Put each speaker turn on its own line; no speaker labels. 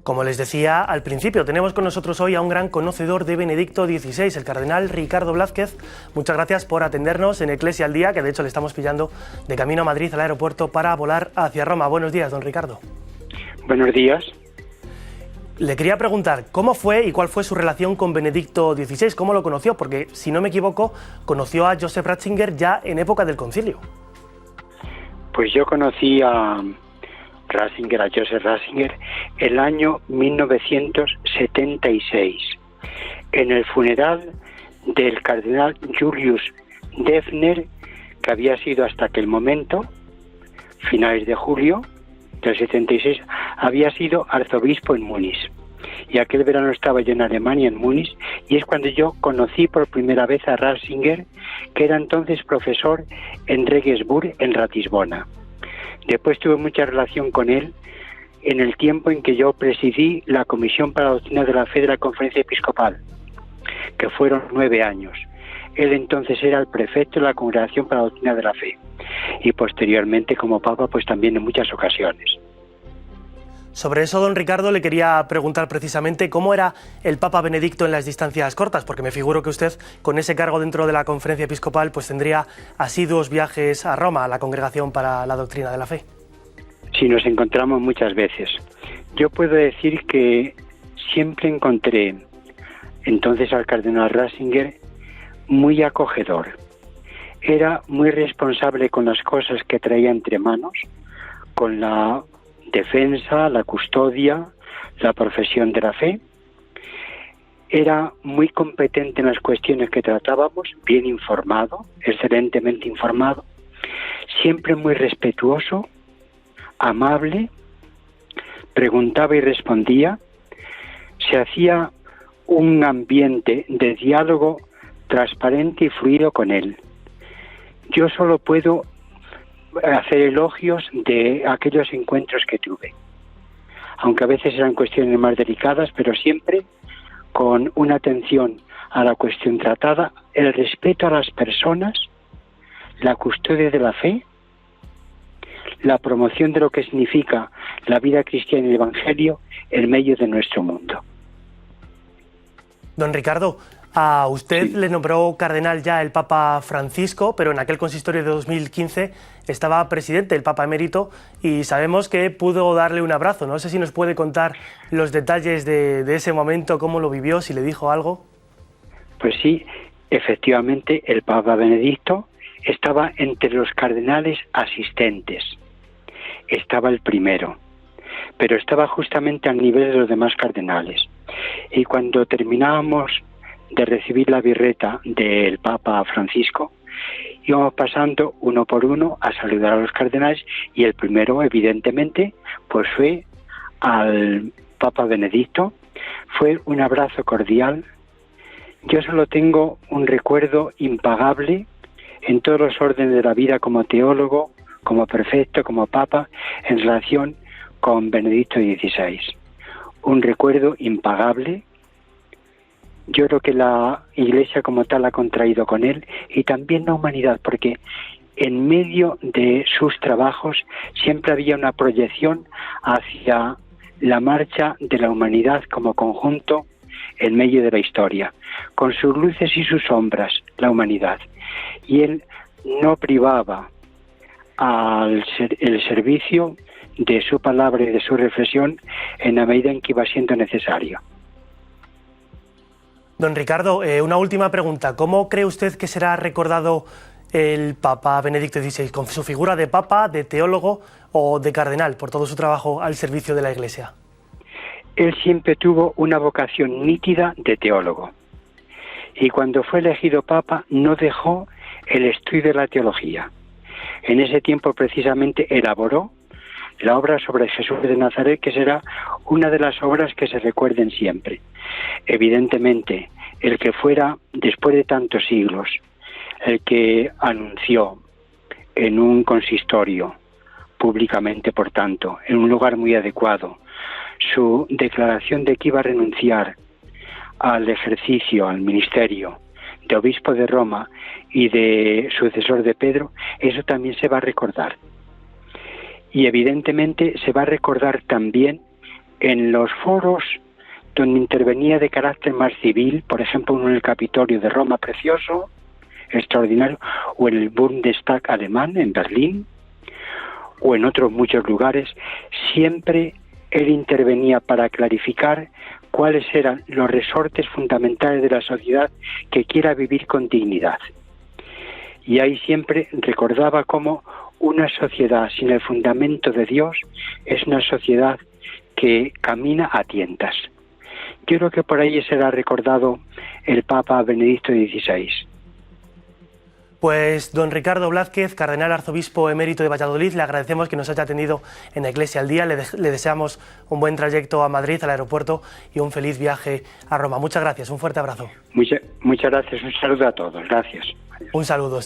Como les decía al principio, tenemos con nosotros hoy a un gran conocedor de Benedicto XVI, el cardenal Ricardo Blázquez. Muchas gracias por atendernos en Eclesia al Día, que de hecho le estamos pillando de camino a Madrid al aeropuerto para volar hacia Roma. Buenos días, don Ricardo.
Buenos días.
Le quería preguntar, ¿cómo fue y cuál fue su relación con Benedicto XVI? ¿Cómo lo conoció? Porque, si no me equivoco, conoció a Joseph Ratzinger ya en época del concilio.
Pues yo conocí a Joseph Ratzinger, el año 1976, en el funeral del cardenal Julius Defner, que había sido hasta aquel momento, finales de julio del 76, había sido arzobispo en Múnich. Y aquel verano estaba yo en Alemania, en Múnich, y es cuando yo conocí por primera vez a Ratzinger, que era entonces profesor en Regensburg, en Ratisbona. Después tuve mucha relación con él en el tiempo en que yo presidí la Comisión para la Doctrina de la Fe de la Conferencia Episcopal, que fueron 9 años. Él entonces era el prefecto de la Congregación para la Doctrina de la Fe, y posteriormente como Papa, pues también en muchas ocasiones.
Sobre eso, don Ricardo, le quería preguntar precisamente cómo era el Papa Benedicto en las distancias cortas, porque me figuro que usted, con ese cargo dentro de la Conferencia Episcopal, pues tendría asiduos viajes a Roma, a la Congregación para la Doctrina de la Fe.
Sí, nos encontramos muchas veces. Yo puedo decir que siempre encontré entonces al cardenal Ratzinger muy acogedor. Era muy responsable con las cosas que traía entre manos, con la defensa, la custodia, la profesión de la fe. Era muy competente en las cuestiones que tratábamos, bien informado, excelentemente informado, siempre muy respetuoso, amable, preguntaba y respondía. Se hacía un ambiente de diálogo transparente y fluido con él. Yo solo puedo hacer elogios de aquellos encuentros que tuve, aunque a veces eran cuestiones más delicadas, pero siempre con una atención a la cuestión tratada, el respeto a las personas, la custodia de la fe, la promoción de lo que significa la vida cristiana y el Evangelio en medio de nuestro mundo.
Don Ricardo, a usted le nombró cardenal ya el Papa Francisco, pero en aquel consistorio de 2015 estaba presidente el Papa emérito y sabemos que pudo darle un abrazo. No sé si nos puede contar los detalles de ese momento, cómo lo vivió, si le dijo algo.
Pues sí, efectivamente el Papa Benedicto estaba entre los cardenales asistentes. Estaba el primero, pero estaba justamente al nivel de los demás cardenales. Y cuando terminábamos de recibir la birreta del Papa Francisco, íbamos pasando uno por uno a saludar a los cardenales, y el primero, evidentemente, pues fue al Papa Benedicto. Fue un abrazo cordial. Yo solo tengo un recuerdo impagable en todos los órdenes de la vida, como teólogo, como prefecto, como Papa, en relación con Benedicto XVI. Un recuerdo impagable. Yo creo que la Iglesia como tal ha contraído con él, y también la humanidad, porque en medio de sus trabajos siempre había una proyección hacia la marcha de la humanidad como conjunto en medio de la historia, con sus luces y sus sombras, la humanidad. Y él no privaba el servicio de su palabra y de su reflexión en la medida en que iba siendo necesario.
Don Ricardo, una última pregunta. ¿Cómo cree usted que será recordado el Papa Benedicto XVI? ¿Con su figura de Papa, de teólogo o de cardenal, por todo su trabajo al servicio de la Iglesia?
Él siempre tuvo una vocación nítida de teólogo. Y cuando fue elegido Papa no dejó el estudio de la teología. En ese tiempo precisamente elaboró la obra sobre Jesús de Nazaret, que será una de las obras que se recuerden siempre. Evidentemente, el que fuera, después de tantos siglos, el que anunció en un consistorio, públicamente por tanto, en un lugar muy adecuado, su declaración de que iba a renunciar al ejercicio, al ministerio de obispo de Roma y de sucesor de Pedro, eso también se va a recordar. Y evidentemente se va a recordar también en los foros donde intervenía de carácter más civil, por ejemplo en el Capitolio de Roma, precioso, extraordinario, o en el Bundestag alemán, en Berlín, o en otros muchos lugares, siempre él intervenía para clarificar cuáles eran los resortes fundamentales de la sociedad que quiera vivir con dignidad. Y ahí siempre recordaba cómo una sociedad sin el fundamento de Dios es una sociedad que camina a tientas. Yo creo que por ahí será recordado el Papa Benedicto XVI.
Pues don Ricardo Blázquez, cardenal arzobispo emérito de Valladolid, le agradecemos que nos haya atendido en la Iglesia al Día, le deseamos un buen trayecto a Madrid, al aeropuerto, y un feliz viaje a Roma. Muchas gracias, un fuerte abrazo.
Muchas gracias, un saludo a todos, gracias.
Un saludo.